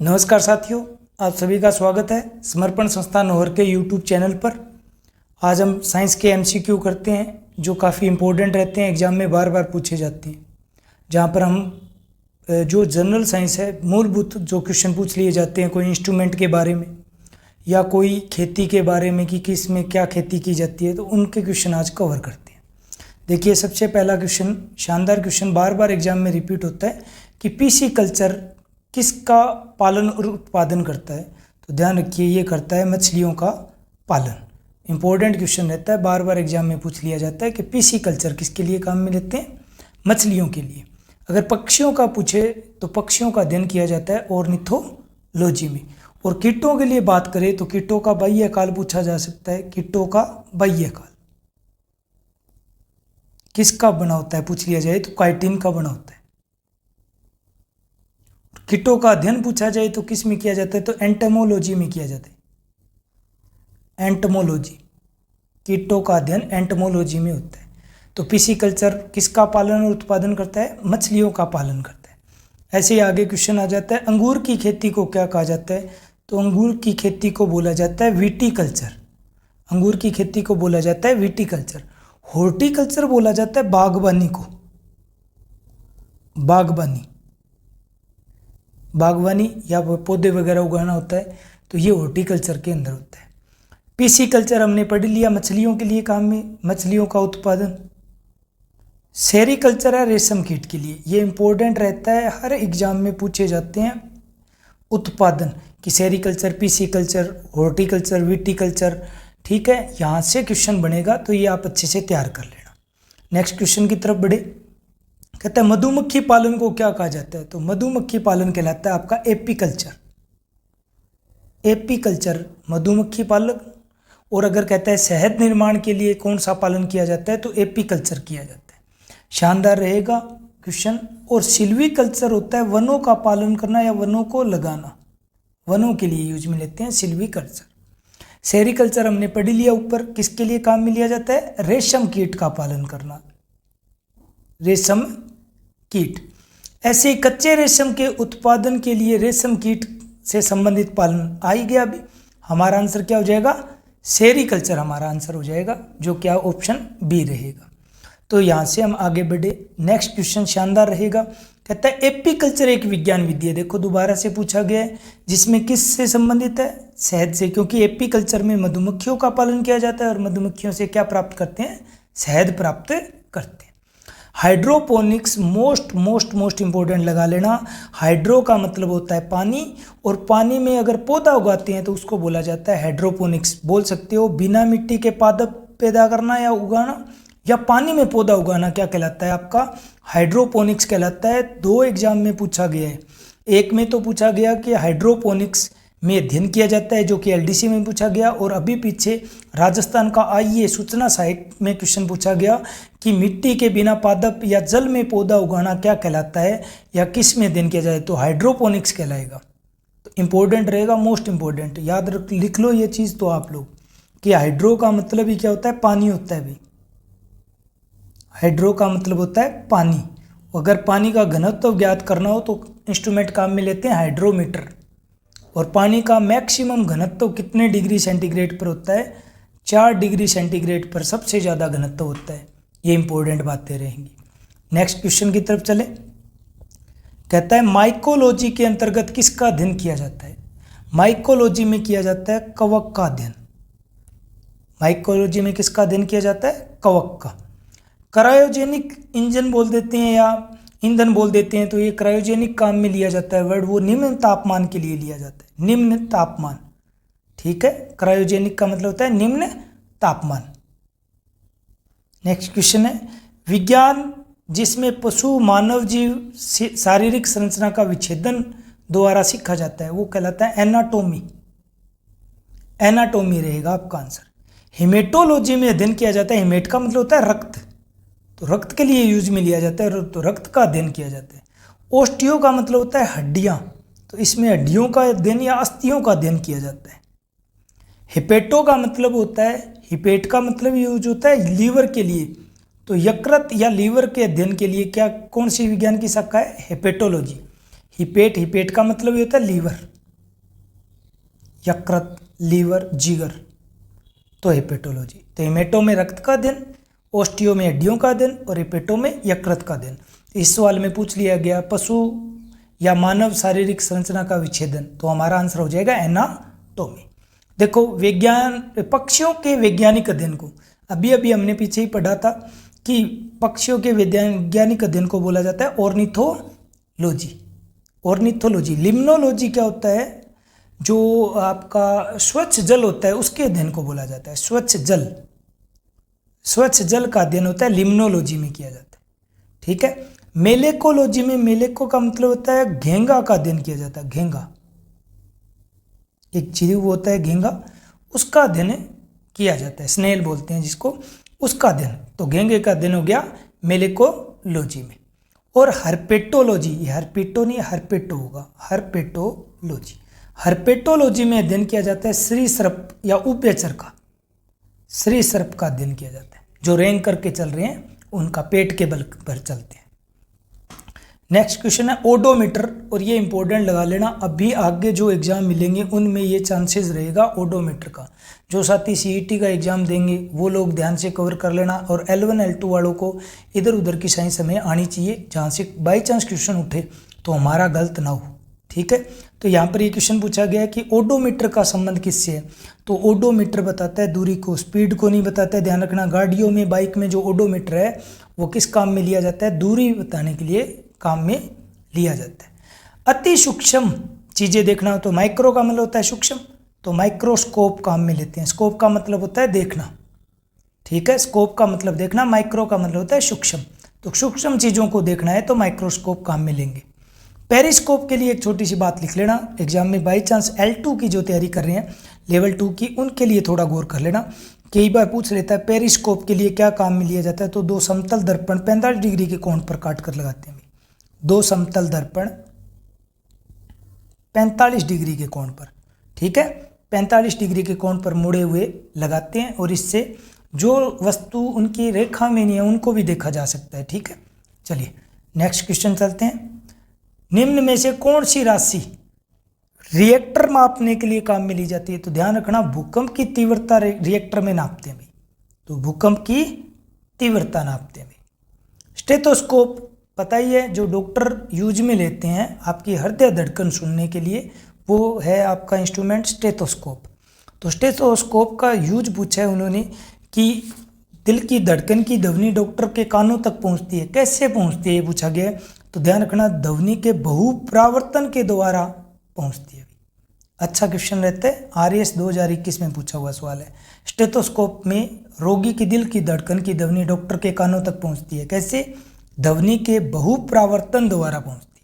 नमस्कार साथियों, आप सभी का स्वागत है समर्पण संस्थान नौहर के यूट्यूब चैनल पर। आज हम साइंस के एमसीक्यू करते हैं जो काफ़ी इम्पोर्टेंट रहते हैं, एग्जाम में बार बार पूछे जाते हैं। जहाँ पर हम जो जनरल साइंस है, मूलभूत जो क्वेश्चन पूछ लिए जाते हैं, कोई इंस्ट्रूमेंट के बारे में या कोई खेती के बारे में कि किस में क्या खेती की जाती है, तो उनके क्वेश्चन आज कवर करते हैं। देखिए, सबसे पहला क्वेश्चन, शानदार क्वेश्चन, बार बार एग्जाम में रिपीट होता है कि पीसी कल्चर किसका पालन और उत्पादन करता है। तो ध्यान रखिए, ये करता है मछलियों का पालन। इंपॉर्टेंट क्वेश्चन रहता है, बार बार एग्जाम में पूछ लिया जाता है कि पीसी कल्चर किसके लिए काम में लेते हैं, मछलियों के लिए। अगर पक्षियों का पूछे तो पक्षियों का अध्ययन किया जाता है ऑर्निथोलॉजी में। और कीटों के लिए बात करें तो कीटों का बाह्य काल पूछा जा सकता है। कीटों का बाह्य काल किसका बना होता है पूछ लिया जाए तो काइटिन का बना होता है। कीटों का अध्ययन पूछा जाए तो किस में किया जाता है, तो एंटमोलॉजी में किया जाता है। एंटमोलॉजी, कीटों का अध्ययन एंटमोलॉजी में होता है। तो पीसी कल्चर किसका पालन और उत्पादन करता है, मछलियों का पालन करता है। ऐसे ही आगे क्वेश्चन आ जाता है, अंगूर की खेती को क्या कहा जाता है, तो अंगूर की खेती को बोला जाता है विटीकल्चर। अंगूर की खेती को बोला जाता है विटीकल्चर। हॉर्टिकल्चर बोला जाता है बागवानी को। बागवानी या पौधे वगैरह उगाना होता है, तो ये हॉर्टिकल्चर के अंदर होता है। पीसी कल्चर हमने पढ़ लिया, मछलियों के लिए काम में, मछलियों का उत्पादन। सेरीकल्चर है रेशम कीट के लिए, ये इंपॉर्टेंट रहता है, हर एग्जाम में पूछे जाते हैं उत्पादन कि sericulture, PC culture, horticulture, viticulture. ठीक है, यहाँ से क्वेश्चन बनेगा, तो ये आप अच्छे से तैयार कर लेना। नेक्स्ट क्वेश्चन की तरफ बढ़े। कहता है मधुमक्खी पालन को क्या कहा जाता है, तो मधुमक्खी पालन कहलाता है आपका एपीकल्चर। एपीकल्चर मधुमक्खी पालन। और अगर कहता है शहद निर्माण के लिए कौन सा पालन किया जाता है, तो एपीकल्चर किया जाता है। शानदार रहेगा क्वेश्चन। और सिल्वीकल्चर होता है वनों का पालन करना या वनों को लगाना, वनों के लिए यूज में लेते हैं सिल्वीकल्चर। सेरीकल्चर हमने पढ़ लिया ऊपर, किसके लिए काम में लिया जाता है, रेशम कीट का पालन करना, रेशम कीट। ऐसे ही कच्चे रेशम के उत्पादन के लिए रेशम कीट से संबंधित पालन आ ही गया। अभी हमारा आंसर क्या हो जाएगा, सेरीकल्चर हमारा आंसर हो जाएगा, जो क्या ऑप्शन बी रहेगा। तो यहाँ से हम आगे बढ़े। नेक्स्ट क्वेश्चन शानदार रहेगा। कहता है एपीकल्चर एक विज्ञान विधि है। देखो, दोबारा से पूछा गया है, जिसमें किस से संबंधित है, शहद से, क्योंकि एपीकल्चर में मधुमक्खियों का पालन किया जाता है और मधुमक्खियों से क्या प्राप्त करते हैं, शहद प्राप्त करते हैं। हाइड्रोपोनिक्स मोस्ट इंपॉर्टेंट लगा लेना। हाइड्रो का मतलब होता है पानी, और पानी में अगर पौधा उगाते हैं तो उसको बोला जाता है हाइड्रोपोनिक्स। बोल सकते हो बिना मिट्टी के पादप पैदा करना या उगाना, या पानी में पौधा उगाना क्या कहलाता है, आपका हाइड्रोपोनिक्स कहलाता है। दो एग्जाम में पूछा गया है। एक में तो पूछा गया कि हाइड्रोपोनिक्स में अध्ययन किया जाता है, जो कि एलडीसी में पूछा गया, और अभी पीछे राजस्थान का आईए सूचना सहायक में क्वेश्चन पूछा गया कि मिट्टी के बिना पादप या जल में पौधा उगाना क्या कहलाता है या किस में अध्ययन किया जाए, तो हाइड्रोपोनिक्स कहलाएगा। तो इंपॉर्टेंट रहेगा, मोस्ट इंपॉर्टेंट, याद लिख लो ये चीज़ तो आप लोग, कि हाइड्रो का मतलब ही क्या होता है, पानी होता है भाई। हाइड्रो का मतलब होता है पानी। अगर पानी का घनत्व ज्ञात करना हो तो इंस्ट्रूमेंट काम में लेते हैं हाइड्रोमीटर। और पानी का मैक्सिमम घनत्व कितने डिग्री सेंटीग्रेड पर होता है, 4 डिग्री सेंटीग्रेड पर सबसे ज़्यादा घनत्व होता है। ये इंपॉर्टेंट बातें रहेंगी। नेक्स्ट क्वेश्चन की तरफ चले। कहता है माइकोलॉजी के अंतर्गत किसका अध्ययन किया जाता है। माइकोलॉजी में किया जाता है कवक का अध्ययन। माइकोलॉजी में किसका अध्ययन किया जाता है, कवक का। क्रायोजेनिक इंजन बोल देते हैं या ईंधन बोल देते हैं, तो ये क्रायोजेनिक काम में लिया जाता है वर्ड, वो निम्न तापमान के लिए लिया जाता है, निम्न तापमान। ठीक है, क्रायोजेनिक का मतलब होता है निम्न तापमान। नेक्स्ट क्वेश्चन है, विज्ञान जिसमें पशु मानव जीव शारीरिक संरचना का विच्छेदन द्वारा सीखा जाता है, वो कहलाता है एनाटोमी। एनाटोमी रहेगा आपका आंसर। हिमेटोलॉजी में अध्ययन किया जाता है। हिमेट का मतलब होता है रक्त, तो रक्त के लिए यूज में लिया जाता है, तो रक्त का अध्ययन किया जाता है। ओस्टियो का मतलब होता है हड्डियां, तो इसमें हड्डियों का अध्ययन या अस्थियों का अध्ययन किया जाता है। हिपेटो का मतलब होता है, हिपेट का मतलब यूज होता है लीवर के लिए, तो यकृत या लीवर के अध्ययन के लिए क्या, कौन सी विज्ञान की शाखा है, हिपेटोलॉजी। हिपेट का मतलब ये होता है लीवर। यकृत, लीवर, जिगर, तो हेपेटोलॉजी। तो हेमेटो में रक्त का अध्ययन, ऑस्टियो में हड्डियों का अध्ययन और हेपेटो में यकृत का अध्ययन। इस सवाल में पूछ लिया गया पशु या मानव शारीरिक संरचना का विच्छेदन, तो हमारा आंसर हो जाएगा एनाटॉमी। देखो विज्ञान, पक्षियों के वैज्ञानिक अध्ययन को अभी अभी हमने पीछे ही पढ़ा था कि पक्षियों के वैज्ञानिक अध्ययन को बोला जाता है ऑर्निथोलॉजी। ऑर्निथोलॉजी। लिम्नोलॉजी क्या होता है, जो आपका स्वच्छ जल होता है उसके अध्ययन को बोला जाता है। स्वच्छ जल, स्वच्छ जल का अध्ययन होता है लिम्नोलॉजी में किया जाता है। ठीक है। मेलेकोलॉजी में, मेलेको का मतलब होता है घेंगा का अध्ययन किया जाता है। घेंगा, एक जीव होता है घेंगा, उसका अध्ययन किया जाता है। स्नेल बोलते हैं जिसको, उसका अध्ययन। तो घेंगे का अध्ययन हो गया मेलेकोलॉजी में। और हर्पेटोलॉजी, ये हर्पेटो नहीं हर्पेटो होगा, हर्पेटोलॉजी। हर्पेटोलॉजी में अध्ययन किया जाता है श्री सर्प या उभयचर का, श्री सर्प का अध्ययन किया जाता है। जो रेंग करके चल रहे हैं उनका पेट के बल पर चलते हैं। नेक्स्ट क्वेश्चन है ओडोमीटर, और ये इंपॉर्टेंट लगा लेना, अभी आगे जो एग्जाम मिलेंगे उनमें ये चांसेस रहेगा ओडोमीटर का। जो साथी सीईटी का एग्जाम देंगे वो लोग ध्यान से कवर कर लेना, और L1 L2 वालों को इधर उधर की साइंस हमें आनी चाहिए, जहाँ से बाई चांस क्वेश्चन उठे तो हमारा गलत ना हो। ठीक है। तो यहाँ पर ये क्वेश्चन पूछा गया है कि ओडोमीटर का संबंध किससे है, तो ओडोमीटर बताता है दूरी को, स्पीड को नहीं बताता है। ध्यान रखना, गाड़ियों में, बाइक में जो ओडोमीटर है वो किस काम में लिया जाता है, दूरी बताने के लिए काम में लिया जाता है। अति सूक्ष्म चीजें देखना हो तो माइक्रो का मतलब होता है सूक्ष्म, तो माइक्रोस्कोप काम में लेते हैं। स्कोप का मतलब होता है देखना। ठीक है, स्कोप का मतलब देखना, माइक्रो का मतलब होता है सूक्ष्म। तो सूक्ष्म चीजों को देखना है तो माइक्रोस्कोप काम में लेंगे। पेरिस्कोप के लिए एक छोटी सी बात लिख लेना, एग्जाम में बाई चांस L2 की जो तैयारी कर रहे हैं लेवल 2 की, उनके लिए थोड़ा गौर कर लेना। कई बार पूछ लेता है पेरिस्कोप के लिए क्या काम में लिया जाता है, तो दो समतल दर्पण 45 डिग्री के कोण पर काट कर लगाते हैं। दो समतल दर्पण 45 डिग्री के कोण पर, ठीक है, 45 डिग्री के कोण पर मुड़े हुए लगाते हैं, और इससे जो वस्तु उनकी रेखा में नहीं है उनको भी देखा जा सकता है। ठीक है, चलिए नेक्स्ट क्वेश्चन चलते हैं। निम्न में से कौन सी राशि रिएक्टर मापने के लिए काम में ली जाती है, तो ध्यान रखना भूकंप की तीव्रता रिएक्टर में नापते हैं भाई, तो भूकंप की तीव्रता नापते हैं भाई। स्टेथोस्कोप पता ही है, जो डॉक्टर यूज में लेते हैं आपकी हृदय धड़कन सुनने के लिए, वो है आपका इंस्ट्रूमेंट स्टेथोस्कोप। तो स्टेथोस्कोप का यूज पूछा है उन्होंने कि दिल की धड़कन की ध्वनि डॉक्टर के कानों तक पहुंचती है, कैसे पहुंचती है ये पूछा गया है। तो ध्यान रखना ध्वनि के बहुप्रावर्तन के द्वारा पहुंचती है। अच्छा क्वेश्चन रहता है, RAS 2021 में पूछा हुआ सवाल है। स्टेथोस्कोप में रोगी की दिल की धड़कन की ध्वनि डॉक्टर के कानों तक पहुंचती है, कैसे, ध्वनि के बहुप्रावर्तन द्वारा पहुंचती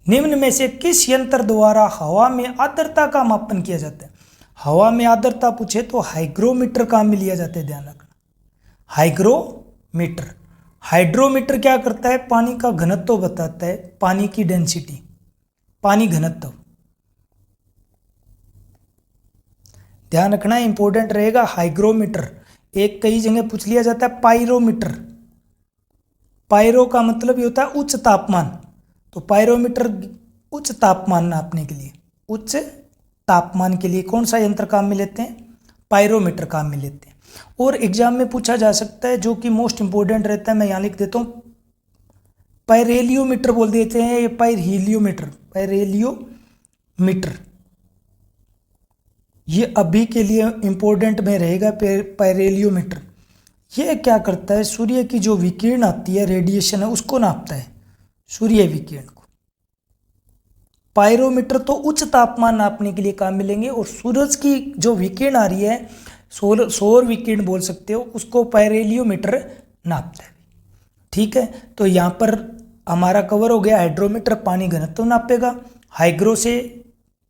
है। निम्न में से किस यंत्र द्वारा हवा में आर्द्रता का मापन किया जाता है, हवा में आर्द्रता पूछे तो हाइग्रोमीटर काम में लिया जाता है। ध्यान रखना, हाइग्रोमीटर। हाइड्रोमीटर क्या करता है, पानी का घनत्व बताता है, पानी की डेंसिटी, पानी घनत्व। ध्यान रखना इंपॉर्टेंट रहेगा हाइग्रोमीटर। एक कई जगह पूछ लिया जाता है पायरोमीटर। पायरो का मतलब ये होता है उच्च तापमान, तो पायरोमीटर उच्च तापमान नापने के लिए, उच्च तापमान के लिए कौन सा यंत्र काम में लेते हैं, पायरोमीटर काम में लेते हैं। और एग्जाम में पूछा जा सकता है, जो कि मोस्ट इंपोर्टेंट रहता है, मैं यहाँ लिख देता हूँ, पायरेलियोमीटर बोल देते हैं, ये पायरहेलियोमीटर, पायरेलियोमीटर, ये अभी के लिए इंपॉर्टेंट में रहेगा। पायरेलियोमीटर ये क्या करता है, सूर्य की जो विकिरण आती है, रेडिएशन है, उसको नापता है, सूर्य विकिरण को। पायरोमीटर तो उच्च तापमान नापने के लिए काम मिलेंगे, और सूरज की जो विकिरण आ रही है, सौर विकिरण बोल सकते हो, उसको पायरेलियोमीटर नापता है। ठीक है, तो यहाँ पर हमारा कवर हो गया। हाइड्रोमीटर पानी घनत्व नापेगा, हाइग्रो से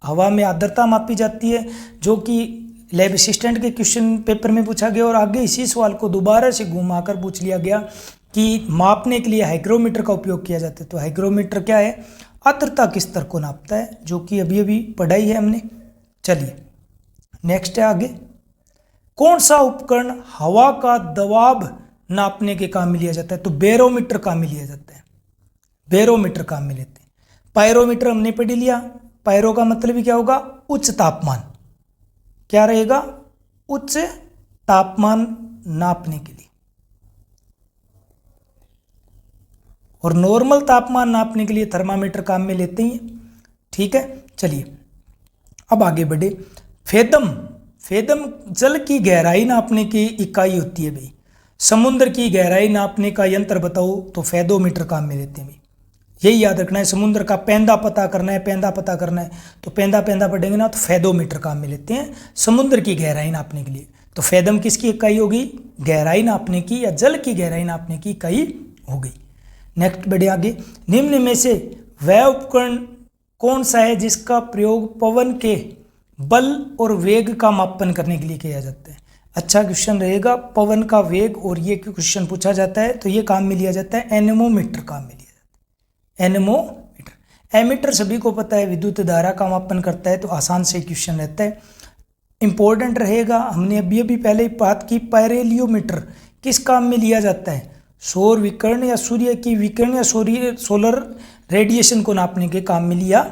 हवा में आर्द्रता मापी जाती है, जो कि लैब असिस्टेंट के क्वेश्चन पेपर में पूछा गया, और आगे इसी सवाल को दोबारा से घुमाकर पूछ लिया गया कि मापने के लिए हाइग्रोमीटर का उपयोग किया जाता है। तो हाइग्रोमीटर क्या है, आर्द्रता के स्तर को नापता है, जो कि अभी अभी पढ़ाई है हमने। चलिए नेक्स्ट है आगे, कौन सा उपकरण हवा का दबाव नापने के काम में लिया जाता है, तो बैरोमीटर काम में लिया जाता है, बैरोमीटर काम में लेते हैं। पायरोमीटर हमने पढ़ लिया, पायरो का मतलब ही क्या होगा, उच्च तापमान। क्या रहेगा, उच्च तापमान नापने के लिए। और नॉर्मल तापमान नापने के लिए थर्मामीटर काम में लेते हैं। ठीक है, चलिए अब आगे बढ़े। फेदम, फेदम जल की गहराई नापने की इकाई होती है भाई। समुद्र की गहराई नापने का यंत्र बताओ तो फेदोमीटर काम में लेते हैं भाई। यही याद रखना है, समुद्र का पेंदा पता करना है, पेंदा पता करना है तो पेंदा पेंदा पढ़ेंगे ना तो फेदोमीटर काम में लेते हैं समुद्र की गहराई नापने के लिए। तो फेदम किसकी इकाई होगी, गहराई नापने की या जल की गहराई नापने की इकाई हो गई। नेक्स्ट बढ़े आगे। निम्न में से वह उपकरण कौन सा है जिसका प्रयोग पवन के बल और वेग का मापन करने के लिए किया जाता है। अच्छा क्वेश्चन रहेगा, पवन का वेग और ये क्वेश्चन पूछा जाता है तो ये काम में लिया जाता है एनेमोमीटर काम में लिया जाता है। एनेमोमीटर, एमीटर सभी को पता है विद्युत धारा का मापन करता है तो आसान से क्वेश्चन रहता है। इंपॉर्टेंट रहेगा, हमने अभी पहले ही बात की, पैरेलियोमीटर किस काम में लिया जाता है, सौर विकिरण या सूर्य की विकिरण या सोलर रेडिएशन को नापने के काम में लिया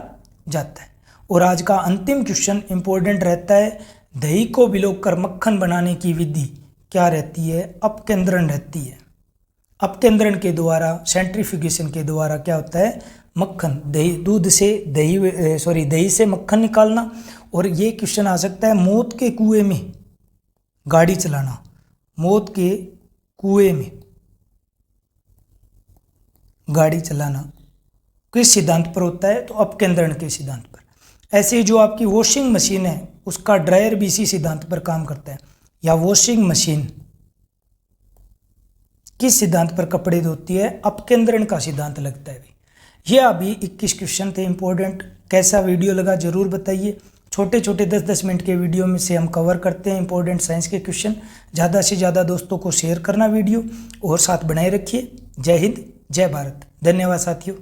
जाता है। और आज का अंतिम क्वेश्चन इंपॉर्टेंट रहता है, दही को भिगोकर मक्खन बनाने की विधि क्या रहती है, अपकेंद्रण रहती है। अपकेंद्रण के द्वारा, सेंट्रीफ्यूगेशन के द्वारा क्या होता है, मक्खन, दही, दूध से दही से मक्खन निकालना। और ये क्वेश्चन आ सकता है, मौत के कुएं में गाड़ी चलाना, मौत के कुएं में गाड़ी चलाना किस सिद्धांत पर होता है, तो अपकेंद्रण के सिद्धांत पर। ऐसे ही जो आपकी वॉशिंग मशीन है उसका ड्रायर भी इसी सिद्धांत पर काम करता है। या वॉशिंग मशीन किस सिद्धांत पर कपड़े धोती है, अपकेंद्रण का सिद्धांत लगता है। ये अभी 21 क्वेश्चन थे इंपॉर्टेंट। कैसा वीडियो लगा जरूर बताइए। छोटे छोटे 10-10 मिनट के वीडियो में से हम कवर करते हैं इंपॉर्टेंट साइंस के क्वेश्चन। ज़्यादा से ज़्यादा दोस्तों को शेयर करना वीडियो और साथ बनाए रखिए। जय हिंद, जय भारत। धन्यवाद साथियों।